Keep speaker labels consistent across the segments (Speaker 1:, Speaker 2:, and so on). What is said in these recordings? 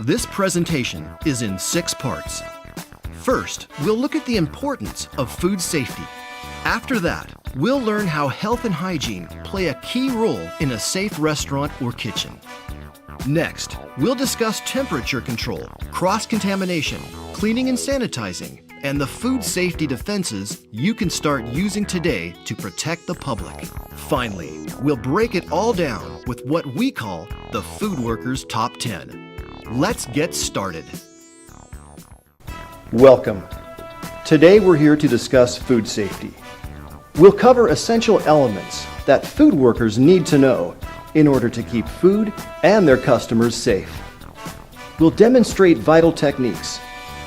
Speaker 1: This presentation is in 6 parts. First, we'll look at the importance of food safety. After that, we'll learn how health and hygiene play a key role in a safe restaurant or kitchen. Next, we'll discuss temperature control, cross-contamination, cleaning and sanitizing, and the food safety defenses you can start using today to protect the public. Finally, we'll break it all down with what we call the Food Workers Top 10. Let's get started.
Speaker 2: Welcome. Today we're here to discuss food safety. We'll cover essential elements that food workers need to know in order to keep food and their customers safe. We'll demonstrate vital techniques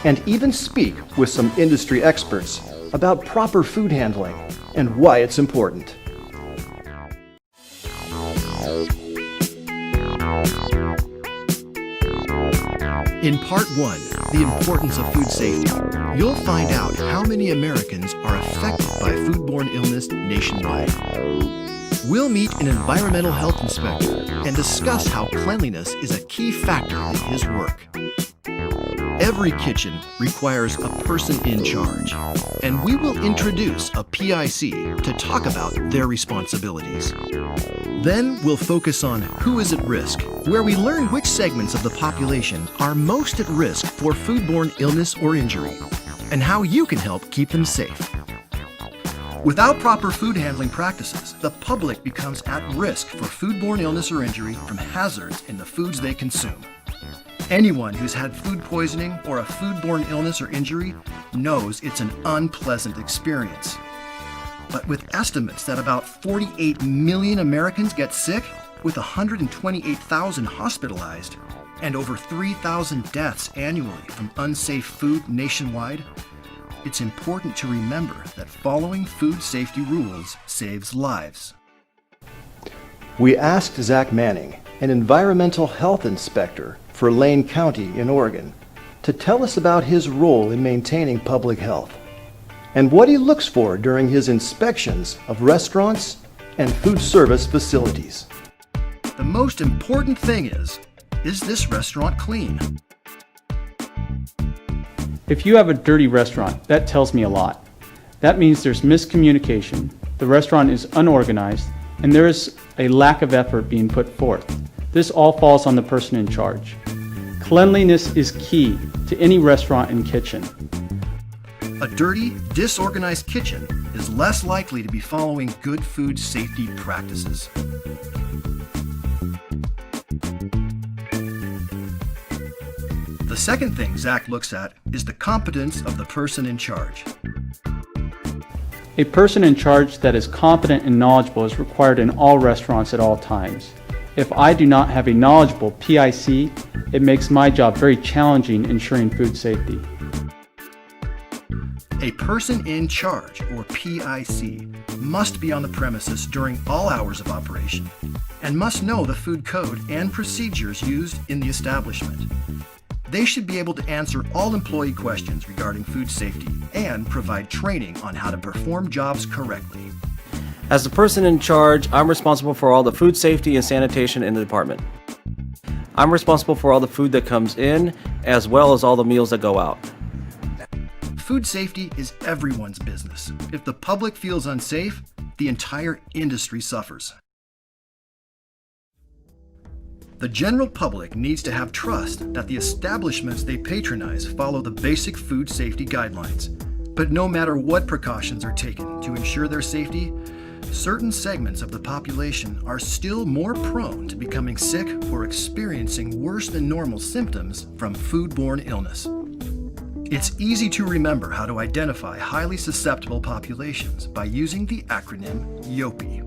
Speaker 2: and even speak with some industry experts about proper food handling and why it's important.
Speaker 1: In Part 1, the importance of food safety, you'll find out how many Americans are affected by foodborne illness nationwide. We'll meet an environmental health inspector and discuss how cleanliness is a key factor in his work. Every kitchen requires a person in charge, and we will introduce a PIC to talk about their responsibilities. Then we'll focus on who is at risk, where we learn which segments of the population are most at risk for foodborne illness or injury, and how you can help keep them safe. Without proper food handling practices, the public becomes at risk for foodborne illness or injury from hazards in the foods they consume. Anyone who's had food poisoning or a foodborne illness or injury knows it's an unpleasant experience. But with estimates that about 48 million Americans get sick, with 128,000 hospitalized, and over 3,000 deaths annually from unsafe food nationwide, it's important to remember that following food safety rules saves lives.
Speaker 2: We asked Zach Manning, an environmental health inspector for Lane County in Oregon, to tell us about his role in maintaining public health and what he looks for during his inspections of restaurants and food service facilities.
Speaker 1: The most important thing is this restaurant clean?
Speaker 3: If you have a dirty restaurant, that tells me a lot. That means there's miscommunication, the restaurant is unorganized, and there is a lack of effort being put forth. This all falls on the person in charge. Cleanliness is key to any restaurant and kitchen.
Speaker 1: A dirty, disorganized kitchen is less likely to be following good food safety practices. The second thing Zach looks at is the competence of the person in charge.
Speaker 3: A person in charge that is competent and knowledgeable is required in all restaurants at all times. If I do not have a knowledgeable PIC, it makes my job very challenging ensuring food safety.
Speaker 1: A person in charge, or PIC, must be on the premises during all hours of operation and must know the food code and procedures used in the establishment. They should be able to answer all employee questions regarding food safety and provide training on how to perform jobs correctly.
Speaker 4: As the person in charge, I'm responsible for all the food safety and sanitation in the department. I'm responsible for all the food that comes in, as well as all the meals that go out.
Speaker 1: Food safety is everyone's business. If the public feels unsafe, the entire industry suffers. The general public needs to have trust that the establishments they patronize follow the basic food safety guidelines. But no matter what precautions are taken to ensure their safety, certain segments of the population are still more prone to becoming sick or experiencing worse than normal symptoms from foodborne illness. It's easy to remember how to identify highly susceptible populations by using the acronym YOPI.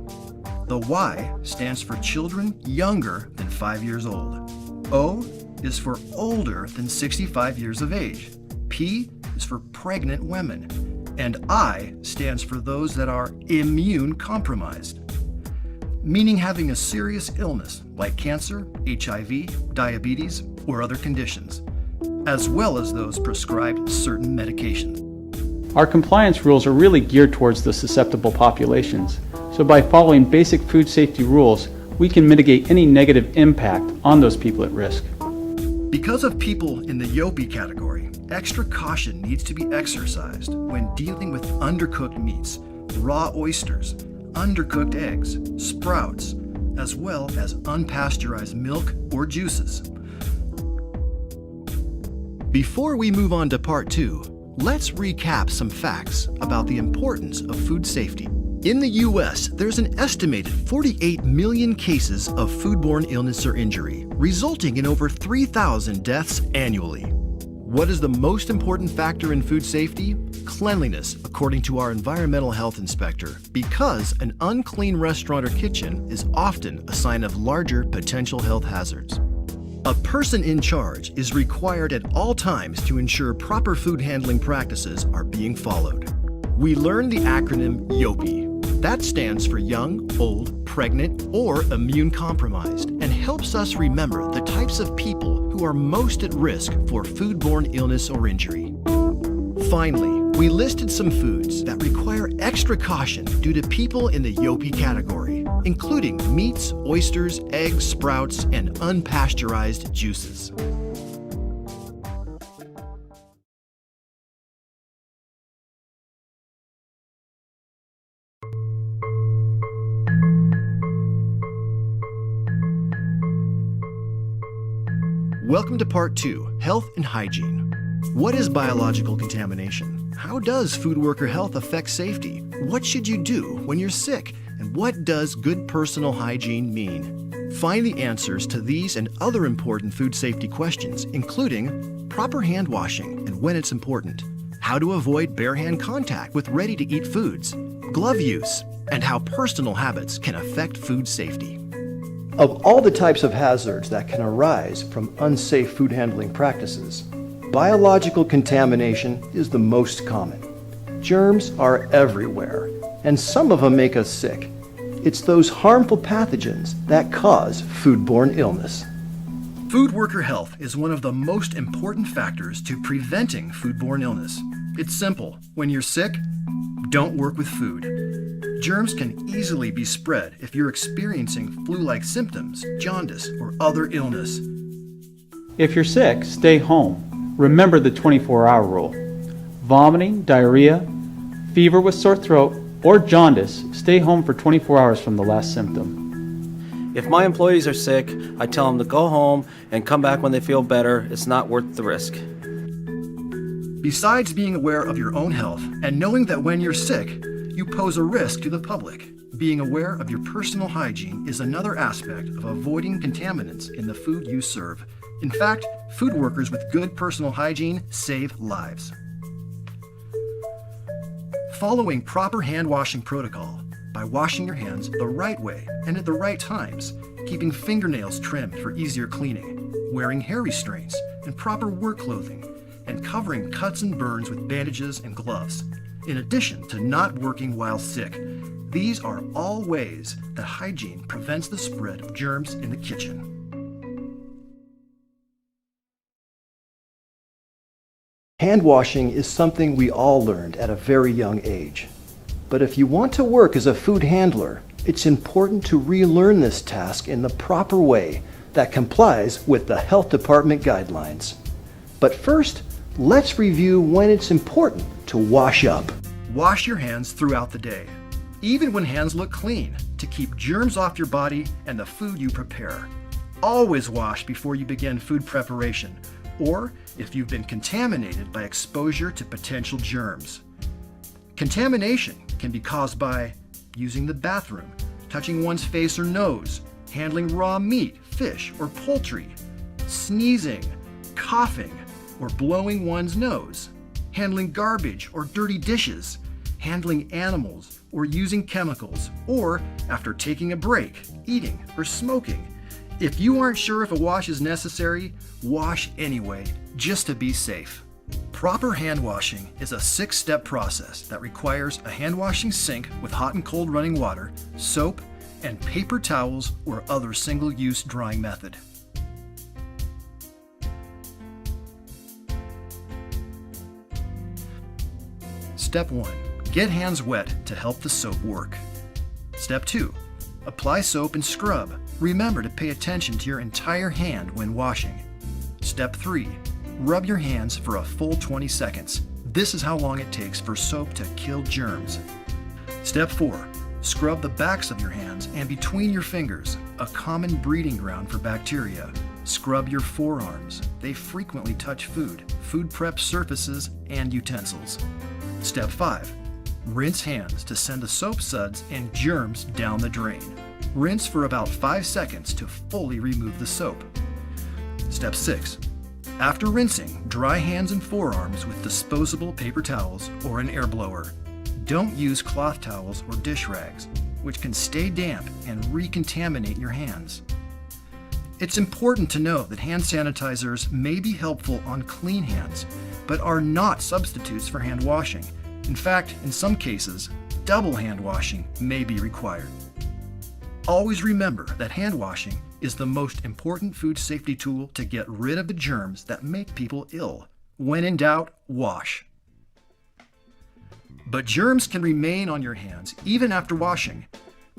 Speaker 1: The Y stands for children younger than 5 years old. O is for older than 65 years of age. P is for pregnant women. And I stands for those that are immune compromised, meaning having a serious illness like cancer, HIV, diabetes, or other conditions, as well as those prescribed certain medications.
Speaker 3: Our compliance rules are really geared towards the susceptible populations, so by following basic food safety rules, we can mitigate any negative impact on those people at risk.
Speaker 1: Because of people in the YOPI category, extra caution needs to be exercised when dealing with undercooked meats, raw oysters, undercooked eggs, sprouts, as well as unpasteurized milk or juices. Before we move on to part 2, let's recap some facts about the importance of food safety. In the U.S., there's an estimated 48 million cases of foodborne illness or injury, resulting in over 3,000 deaths annually. What is the most important factor in food safety? Cleanliness, according to our environmental health inspector, because an unclean restaurant or kitchen is often a sign of larger potential health hazards. A person in charge is required at all times to ensure proper food handling practices are being followed. We learned the acronym YOPI. That stands for young, old, pregnant, or immune compromised, and helps us remember the types of people who are most at risk for foodborne illness or injury. Finally, we listed some foods that require extra caution due to people in the YOPI category, including meats, oysters, eggs, sprouts, and unpasteurized juices. Welcome to Part 2, Health and Hygiene. What is biological contamination? How does food worker health affect safety? What should you do when you're sick? And what does good personal hygiene mean? Find the answers to these and other important food safety questions, including proper hand washing and when it's important, how to avoid bare hand contact with ready-to-eat foods, glove use, and how personal habits can affect food safety.
Speaker 2: Of all the types of hazards that can arise from unsafe food handling practices, biological contamination is the most common. Germs are everywhere, and some of them make us sick. It's those harmful pathogens that cause foodborne illness.
Speaker 1: Food worker health is one of the most important factors to preventing foodborne illness. It's simple. When you're sick, don't work with food. Germs can easily be spread if you're experiencing flu-like symptoms, jaundice, or other illness.
Speaker 3: If you're sick, stay home. Remember the 24-hour rule. Vomiting, diarrhea, fever with sore throat, or jaundice, stay home for 24 hours from the last symptom.
Speaker 4: If my employees are sick, I tell them to go home and come back when they feel better. It's not worth the risk.
Speaker 1: Besides being aware of your own health and knowing that when you're sick, you pose a risk to the public, being aware of your personal hygiene is another aspect of avoiding contaminants in the food you serve. In fact, food workers with good personal hygiene save lives. Following proper hand washing protocol by washing your hands the right way and at the right times, keeping fingernails trimmed for easier cleaning, wearing hair restraints and proper work clothing, and covering cuts and burns with bandages and gloves. In addition to not working while sick, these are all ways that hygiene prevents the spread of germs in the kitchen.
Speaker 2: Hand washing is something we all learned at a very young age. But if you want to work as a food handler, it's important to relearn this task in the proper way that complies with the health department guidelines. But first, let's review when it's important to wash up.
Speaker 1: Wash your hands throughout the day, even when hands look clean, to keep germs off your body and the food you prepare. Always wash before you begin food preparation, or if you've been contaminated by exposure to potential germs. Contamination can be caused by using the bathroom, touching one's face or nose, handling raw meat, fish, or poultry, sneezing, coughing, or blowing one's nose, handling garbage or dirty dishes, handling animals or using chemicals, or after taking a break, eating, or smoking. If you aren't sure if a wash is necessary, wash anyway, just to be safe. Proper hand washing is a 6-step process that requires a hand washing sink with hot and cold running water, soap, and paper towels or other single-use drying method. Step 1. Get hands wet to help the soap work. Step 2. Apply soap and scrub. Remember to pay attention to your entire hand when washing. Step 3. Rub your hands for a full 20 seconds. This is how long it takes for soap to kill germs. Step 4. Scrub the backs of your hands and between your fingers, a common breeding ground for bacteria. Scrub your forearms. They frequently touch food prep surfaces, and utensils. Step 5. Rinse hands to send the soap suds and germs down the drain. Rinse for about 5 seconds to fully remove the soap. Step 6. After rinsing, dry hands and forearms with disposable paper towels or an air blower. Don't use cloth towels or dish rags, which can stay damp and recontaminate your hands. It's important to know that hand sanitizers may be helpful on clean hands, but are not substitutes for hand washing. In fact, in some cases, double hand washing may be required. Always remember that hand washing is the most important food safety tool to get rid of the germs that make people ill. When in doubt, wash. But germs can remain on your hands even after washing.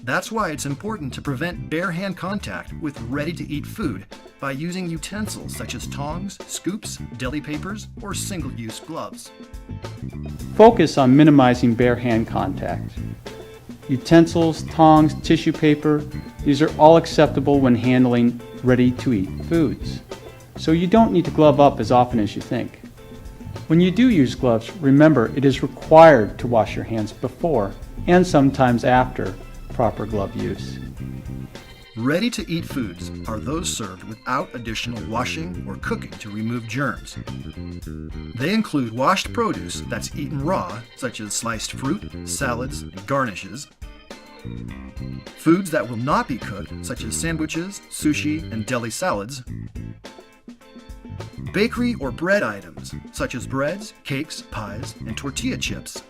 Speaker 1: That's why it's important to prevent bare hand contact with ready-to-eat food by using utensils such as tongs, scoops, deli papers, or single-use gloves.
Speaker 3: Focus on minimizing bare hand contact. Utensils, tongs, tissue paper, these are all acceptable when handling ready-to-eat foods. So you don't need to glove up as often as you think. When you do use gloves, remember it is required to wash your hands before and sometimes after proper glove use.
Speaker 1: Ready-to-eat foods are those served without additional washing or cooking to remove germs. They include washed produce that's eaten raw, such as sliced fruit, salads, and garnishes. Foods that will not be cooked, such as sandwiches, sushi, and deli salads. Bakery or bread items, such as breads, cakes, pies, and tortilla chips.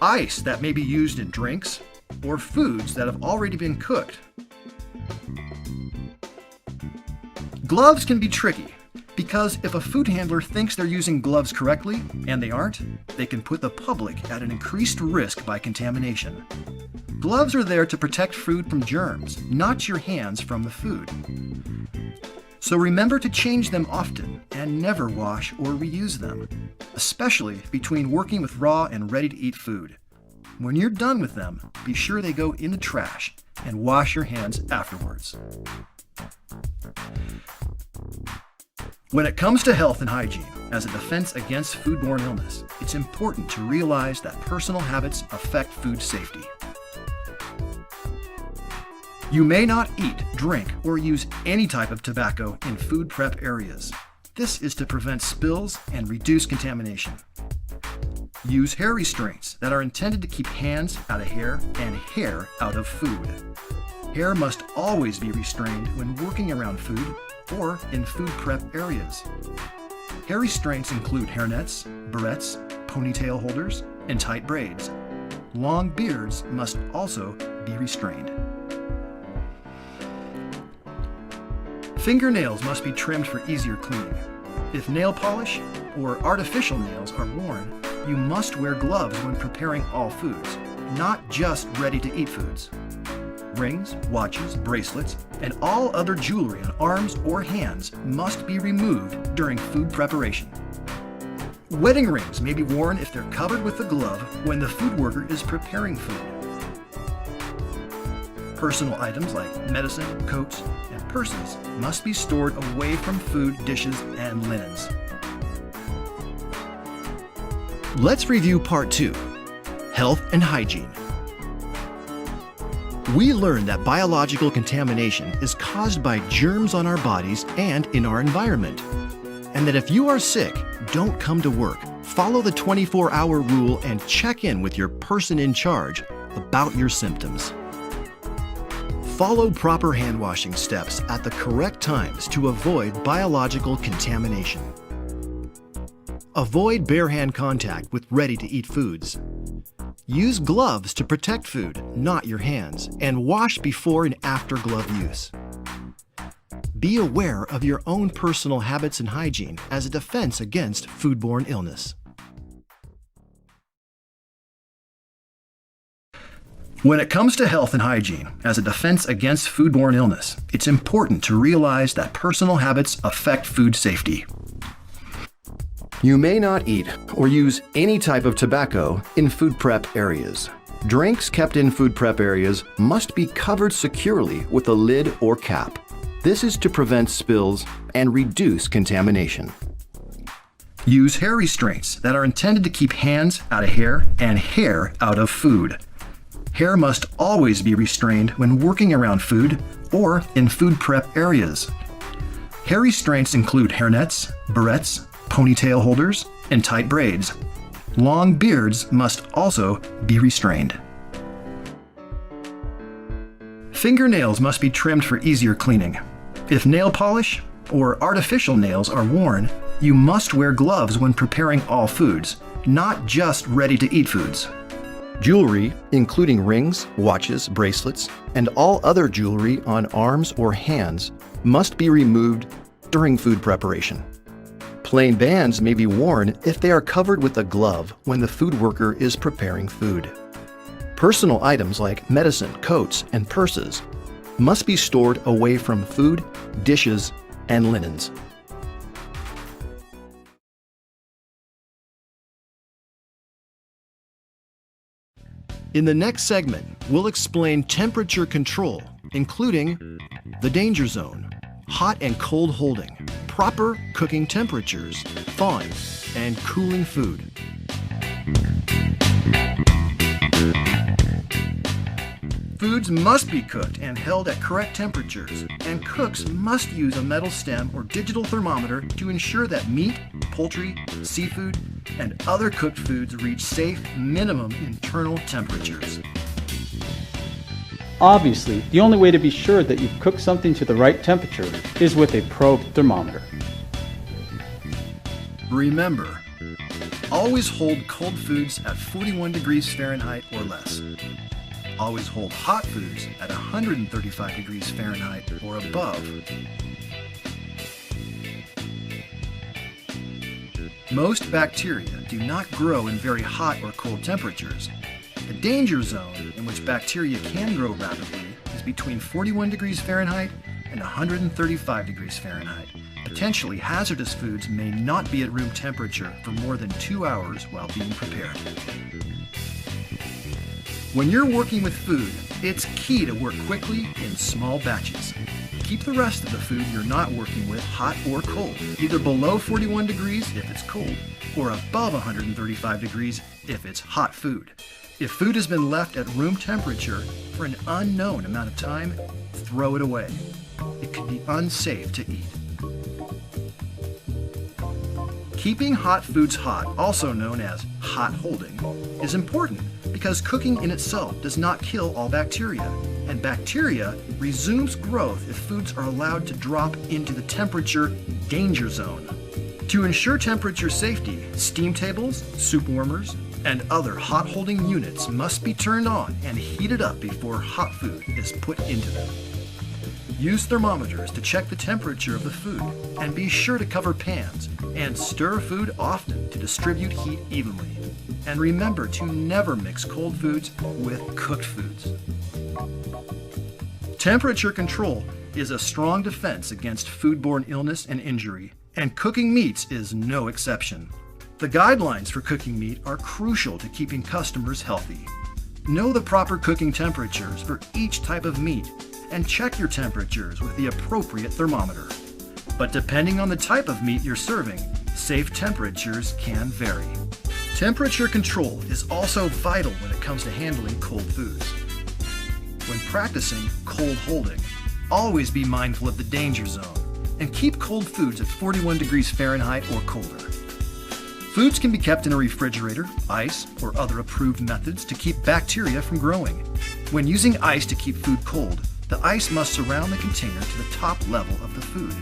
Speaker 1: Ice that may be used in drinks, or foods that have already been cooked. Gloves can be tricky because if a food handler thinks they're using gloves correctly and they aren't, they can put the public at an increased risk by contamination. Gloves are there to protect food from germs, not your hands from the food. So remember to change them often and never wash or reuse them, especially between working with raw and ready-to-eat food. When you're done with them, be sure they go in the trash and wash your hands afterwards. When it comes to health and hygiene as a defense against foodborne illness, it's important to realize that personal habits affect food safety. You may not eat, drink, or use any type of tobacco in food prep areas. This is to prevent spills and reduce contamination. Use hair restraints that are intended to keep hands out of hair and hair out of food. Hair must always be restrained when working around food or in food prep areas. Hair restraints include hairnets, barrettes, ponytail holders, and tight braids. Long beards must also be restrained. Fingernails must be trimmed for easier cleaning. If nail polish or artificial nails are worn, you must wear gloves when preparing all foods, not just ready-to-eat foods. Rings, watches, bracelets, and all other jewelry on arms or hands must be removed during food preparation. Wedding rings may be worn if they're covered with a glove when the food worker is preparing food. Personal items like medicine, coats, and purses must be stored away from food, dishes, and linens. Let's review Part 2, Health and Hygiene. We learned that biological contamination is caused by germs on our bodies and in our environment, and that if you are sick, don't come to work. Follow the 24-hour rule and check in with your person in charge about your symptoms. Follow proper hand washing steps at the correct times to avoid biological contamination. Avoid bare hand contact with ready-to-eat foods. Use gloves to protect food, not your hands, and wash before and after glove use. Be aware of your own personal habits and hygiene as a defense against foodborne illness. When it comes to health and hygiene, as a defense against foodborne illness, it's important to realize that personal habits affect food safety.
Speaker 2: You may not eat or use any type of tobacco in food prep areas. Drinks kept in food prep areas must be covered securely with a lid or cap. This is to prevent spills and reduce contamination.
Speaker 1: Use hair restraints that are intended to keep hands out of hair and hair out of food. Hair must always be restrained when working around food or in food prep areas. Hair restraints include hairnets, barrettes, ponytail holders, and tight braids. Long beards must also be restrained. Fingernails must be trimmed for easier cleaning. If nail polish or artificial nails are worn, you must wear gloves when preparing all foods, not just ready-to-eat foods.
Speaker 2: Jewelry, including rings, watches, bracelets, and all other jewelry on arms or hands, must be removed during food preparation. Plain bands may be worn if they are covered with a glove when the food worker is preparing food. Personal items like medicine, coats, and purses must be stored away from food, dishes, and linens.
Speaker 1: In the next segment, we'll explain temperature control, including the danger zone, hot and cold holding, proper cooking temperatures, thawing, and cooling food. Foods must be cooked and held at correct temperatures, and cooks must use a metal stem or digital thermometer to ensure that meat, poultry, seafood, and other cooked foods reach safe minimum internal temperatures.
Speaker 3: Obviously, the only way to be sure that you've cooked something to the right temperature is with a probe thermometer.
Speaker 1: Remember, always hold cold foods at 41 degrees Fahrenheit or less. Always hold hot foods at 135 degrees Fahrenheit or above. Most bacteria do not grow in very hot or cold temperatures. The danger zone in which bacteria can grow rapidly is between 41 degrees Fahrenheit and 135 degrees Fahrenheit. Potentially hazardous foods may not be at room temperature for more than 2 hours while being prepared. When you're working with food, it's key to work quickly in small batches. Keep the rest of the food you're not working with hot or cold, either below 41 degrees if it's cold, or above 135 degrees if it's hot food. If food has been left at room temperature for an unknown amount of time, throw it away. It could be unsafe to eat. Keeping hot foods hot, also known as hot holding, is important because cooking in itself does not kill all bacteria, and bacteria resumes growth if foods are allowed to drop into the temperature danger zone. To ensure temperature safety, steam tables, soup warmers, and other hot holding units must be turned on and heated up before hot food is put into them. Use thermometers to check the temperature of the food, and be sure to cover pans and stir food often to distribute heat evenly. And remember to never mix cold foods with cooked foods. Temperature control is a strong defense against foodborne illness and injury, and cooking meats is no exception. The guidelines for cooking meat are crucial to keeping customers healthy. Know the proper cooking temperatures for each type of meat, and check your temperatures with the appropriate thermometer. But depending on the type of meat you're serving, safe temperatures can vary. Temperature control is also vital when it comes to handling cold foods. When practicing cold holding, always be mindful of the danger zone and keep cold foods at 41 degrees Fahrenheit or colder. Foods can be kept in a refrigerator, ice, or other approved methods to keep bacteria from growing. When using ice to keep food cold, the ice must surround the container to the top level of the food.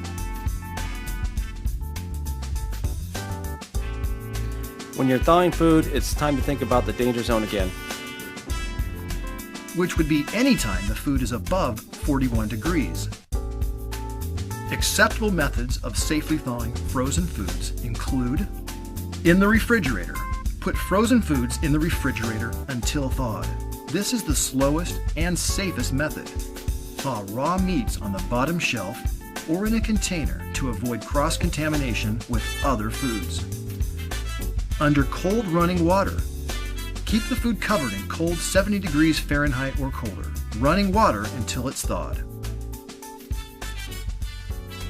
Speaker 4: When you're thawing food, it's time to think about the danger zone again.
Speaker 1: Which would be any time the food is above 41 degrees. Acceptable methods of safely thawing frozen foods include: in the refrigerator, put frozen foods in the refrigerator until thawed. This is the slowest and safest method. Thaw raw meats on the bottom shelf or in a container to avoid cross-contamination with other foods. Under cold running water, keep the food covered in cold 70 degrees Fahrenheit or colder, running water until it's thawed.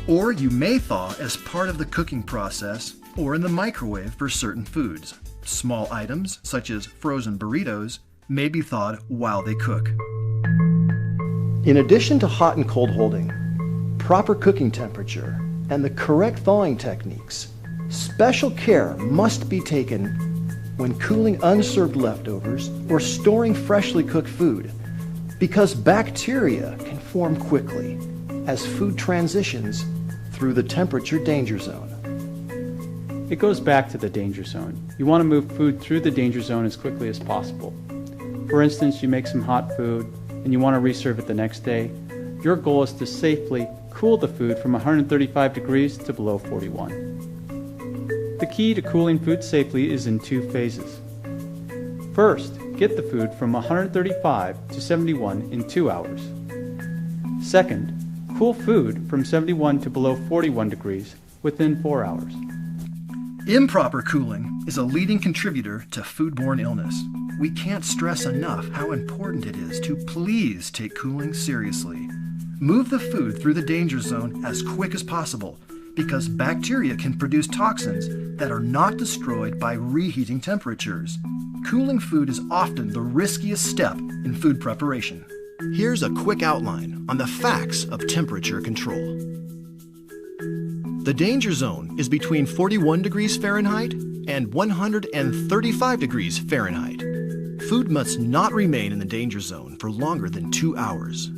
Speaker 1: Or you may thaw as part of the cooking process or in the microwave for certain foods. Small items, such as frozen burritos, may be thawed while they cook.
Speaker 2: In addition to hot and cold holding, proper cooking temperature, and the correct thawing techniques, special care must be taken when cooling unserved leftovers or storing freshly cooked food, because bacteria can form quickly as food transitions through the temperature danger zone.
Speaker 3: It goes back to the danger zone. You want to move food through the danger zone as quickly as possible. For instance, you make some hot food and you want to reserve it the next day. Your goal is to safely cool the food from 135 degrees to below 41. The key to cooling food safely is in two phases. First, get the food from 135 to 71 in 2 hours. Second, cool food from 71 to below 41 degrees within 4 hours.
Speaker 1: Improper cooling is a leading contributor to foodborne illness. We can't stress enough how important it is to please take cooling seriously. Move the food through the danger zone as quick as possible, because bacteria can produce toxins that are not destroyed by reheating temperatures. Cooling food is often the riskiest step in food preparation. Here's a quick outline on the facts of temperature control. The danger zone is between 41 degrees Fahrenheit and 135 degrees Fahrenheit. Food must not remain in the danger zone for longer than 2 hours.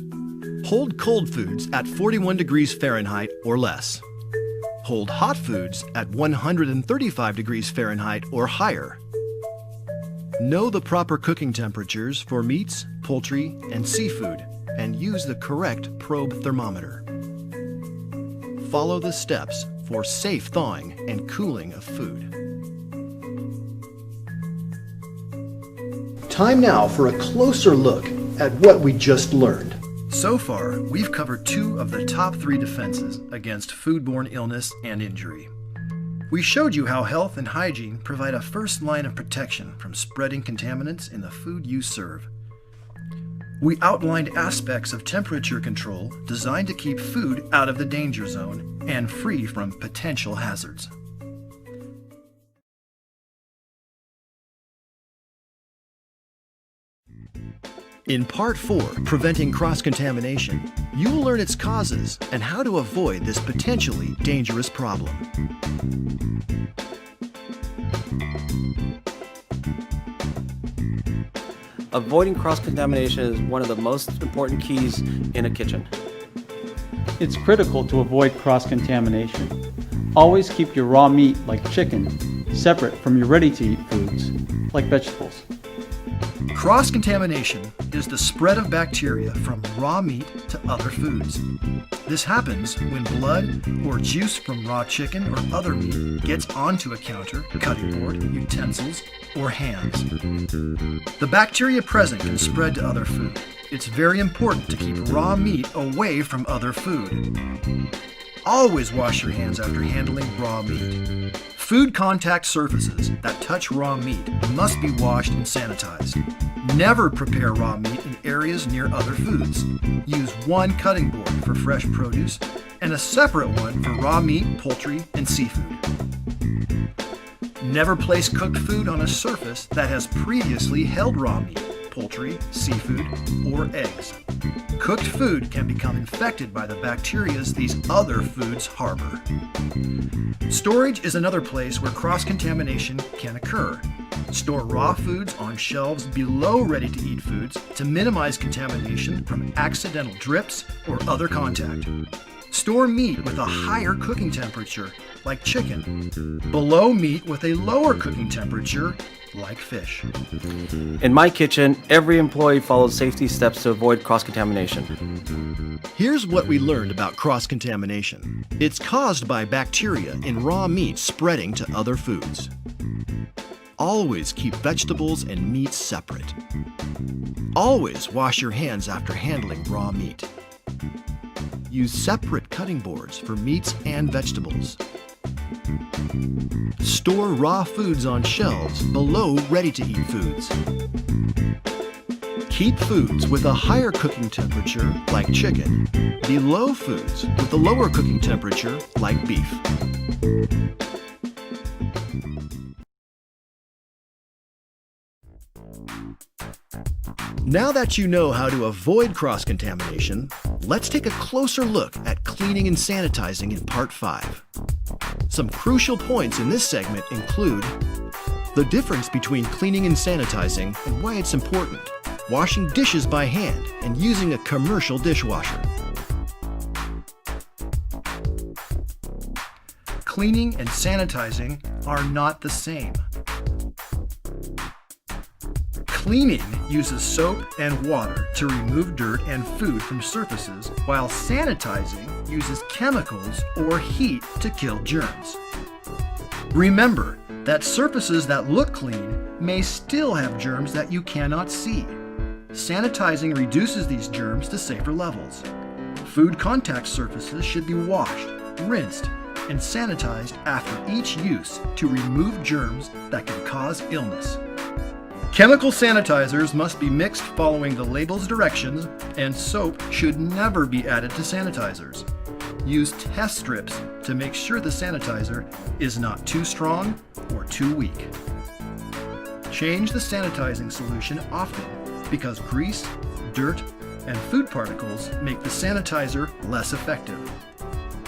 Speaker 1: Hold cold foods at 41 degrees Fahrenheit or less. Hold hot foods at 135 degrees Fahrenheit or higher. Know the proper cooking temperatures for meats, poultry, and seafood, and use the correct probe thermometer. Follow the steps for safe thawing and cooling of food.
Speaker 2: Time now for a closer look at what we just learned.
Speaker 1: So far, we've covered 2 of the top 3 defenses against foodborne illness and injury. We showed you how health and hygiene provide a first line of protection from spreading contaminants in the food you serve. We outlined aspects of temperature control designed to keep food out of the danger zone and free from potential hazards. In Part 4, Preventing Cross-Contamination, you'll learn its causes and how to avoid this potentially dangerous problem.
Speaker 4: Avoiding cross-contamination is one of the most important keys in a kitchen.
Speaker 3: It's critical to avoid cross-contamination. Always keep your raw meat, like chicken, separate from your ready-to-eat foods, like vegetables.
Speaker 1: Cross-contamination is the spread of bacteria from raw meat to other foods. This happens when blood or juice from raw chicken or other meat gets onto a counter, cutting board, utensils, or hands. The bacteria present can spread to other food. It's very important to keep raw meat away from other food. Always wash your hands after handling raw meat. Food contact surfaces that touch raw meat must be washed and sanitized. Never prepare raw meat in areas near other foods. Use one cutting board for fresh produce and a separate one for raw meat, poultry, and seafood. Never place cooked food on a surface that has previously held raw meat, poultry, seafood, or eggs. Cooked food can become infected by the bacteria these other foods harbor. Storage is another place where cross-contamination can occur. Store raw foods on shelves below ready-to-eat foods to minimize contamination from accidental drips or other contact. Store meat with a higher cooking temperature, like chicken, below meat with a lower cooking temperature, like fish.
Speaker 4: In my kitchen, every employee follows safety steps to avoid cross-contamination.
Speaker 1: Here's what we learned about cross-contamination. It's caused by bacteria in raw meat spreading to other foods. always keep vegetables and meats separate. Always wash your hands after handling raw meat. Use separate cutting boards for meats and vegetables. Store raw foods on shelves below ready-to-eat foods. Keep foods with a higher cooking temperature, like chicken, below foods with a lower cooking temperature, like beef. Now that you know how to avoid cross-contamination, let's take a closer look at cleaning and sanitizing in Part 5. Some crucial points in this segment include the difference between cleaning and sanitizing and why it's important, washing dishes by hand and using a commercial dishwasher. Cleaning and sanitizing are not the same. Cleaning uses soap and water to remove dirt and food from surfaces, while sanitizing uses chemicals or heat to kill germs. Remember that surfaces that look clean may still have germs that you cannot see. Sanitizing reduces these germs to safer levels. Food contact surfaces should be washed, rinsed, and sanitized after each use to remove germs that can cause illness. Chemical sanitizers must be mixed following the label's directions, and soap should never be added to sanitizers. Use test strips to make sure the sanitizer is not too strong or too weak. Change the sanitizing solution often because grease, dirt, and food particles make the sanitizer less effective.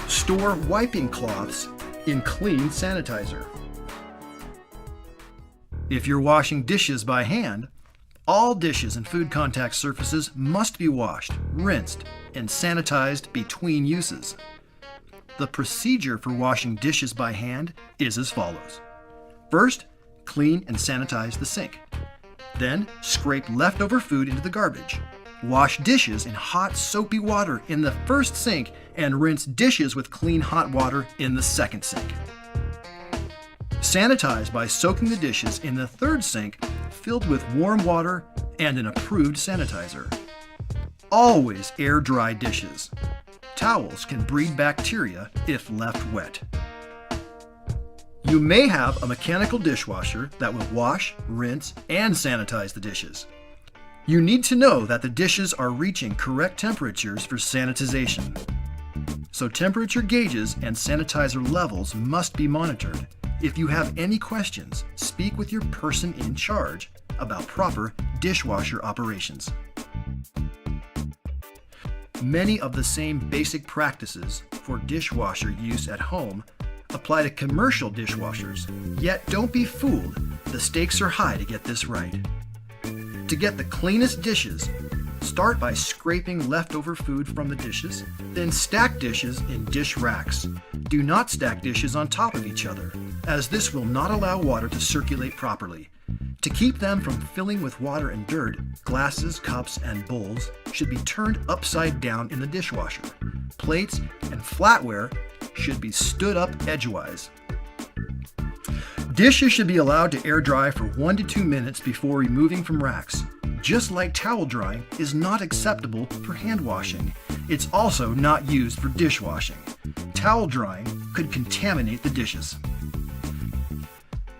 Speaker 1: Store wiping cloths in clean sanitizer. If you're washing dishes by hand, all dishes and food contact surfaces must be washed, rinsed, and sanitized between uses. The procedure for washing dishes by hand is as follows. First, clean and sanitize the sink. Then, scrape leftover food into the garbage. Wash dishes in hot, soapy water in the first sink and rinse dishes with clean, hot water in the second sink. Sanitize by soaking the dishes in the third sink filled with warm water and an approved sanitizer. Always air dry dishes. Towels can breed bacteria if left wet. You may have a mechanical dishwasher that will wash, rinse, and sanitize the dishes. You need to know that the dishes are reaching correct temperatures for sanitization. So temperature gauges and sanitizer levels must be monitored. If you have any questions, speak with your person in charge about proper dishwasher operations. Many of the same basic practices for dishwasher use at home apply to commercial dishwashers, yet don't be fooled, the stakes are high to get this right. To get the cleanest dishes, start by scraping leftover food from the dishes, then stack dishes in dish racks. Do not stack dishes on top of each other, as this will not allow water to circulate properly. To keep them from filling with water and dirt, glasses, cups, and bowls should be turned upside down in the dishwasher. Plates and flatware should be stood up edgewise. Dishes should be allowed to air dry for 1 to 2 minutes before removing from racks. Just like towel drying is not acceptable for hand washing, it's also not used for dishwashing. Towel drying could contaminate the dishes.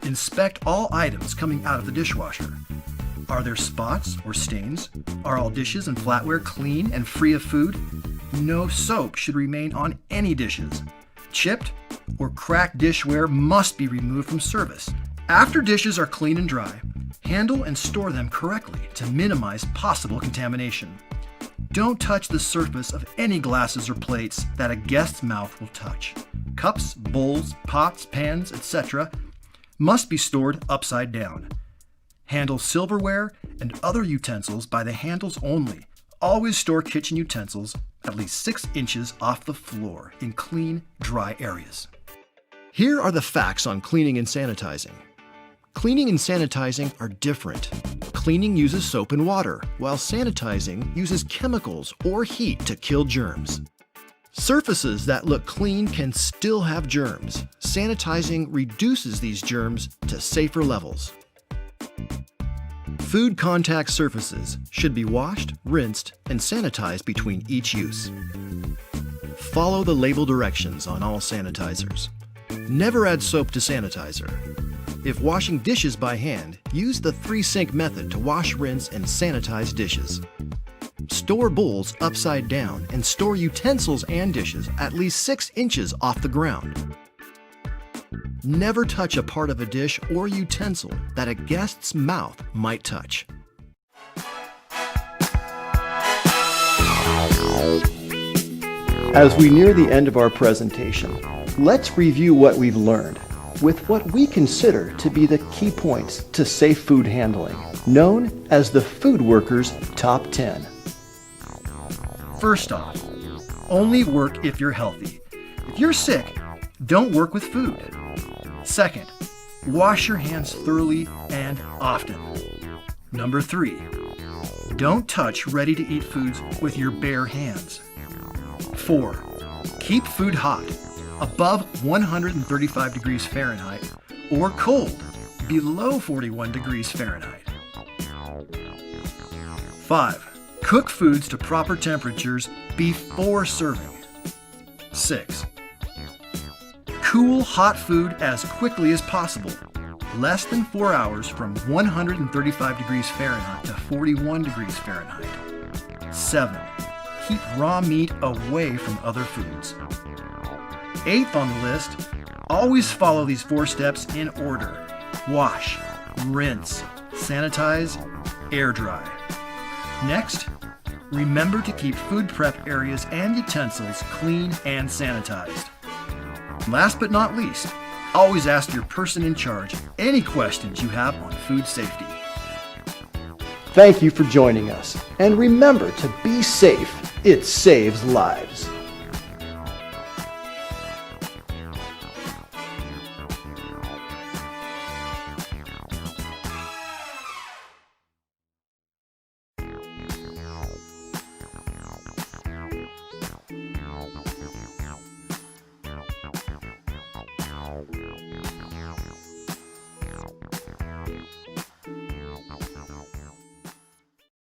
Speaker 1: Inspect all items coming out of the dishwasher. Are there spots or stains? Are all dishes and flatware clean and free of food? No soap should remain on any dishes. Chipped or cracked dishware must be removed from service. After dishes are clean and dry, handle and store them correctly to minimize possible contamination. Don't touch the surface of any glasses or plates that a guest's mouth will touch. Cups, bowls, pots, pans, etc. must be stored upside down. Handle silverware and other utensils by the handles only. Always store kitchen utensils at least 6 inches off the floor in clean, dry areas. Here are the facts on cleaning and sanitizing. Cleaning and sanitizing are different. Cleaning uses soap and water, while sanitizing uses chemicals or heat to kill germs. Surfaces that look clean can still have germs. Sanitizing reduces these germs to safer levels. Food contact surfaces should be washed, rinsed, and sanitized between each use. Follow the label directions on all sanitizers. Never add soap to sanitizer. If washing dishes by hand, use the 3-sink method to wash, rinse, and sanitize dishes. Store bowls upside down and store utensils and dishes at least 6 inches off the ground. Never touch a part of a dish or utensil that a guest's mouth might touch.
Speaker 2: As we near the end of our presentation, let's review what we've learned with what we consider to be the key points to safe food handling, known as the Food Workers Top 10.
Speaker 1: First off, only work if you're healthy. If you're sick, don't work with food. Second, wash your hands thoroughly and often. Number 3, don't touch ready-to-eat foods with your bare hands. 4, keep food hot, above 135 degrees Fahrenheit, or cold, below 41 degrees Fahrenheit. 5, cook foods to proper temperatures before serving. 6, cool hot food as quickly as possible, less than 4 hours from 135 degrees Fahrenheit to 41 degrees Fahrenheit. 7, keep raw meat away from other foods. 8th on the list, always follow these 4 steps in order. Wash, rinse, sanitize, air dry. Next, remember to keep food prep areas and utensils clean and sanitized. Last but not least, always ask your person in charge any questions you have on food safety.
Speaker 2: Thank you for joining us, and remember to be safe. It saves lives.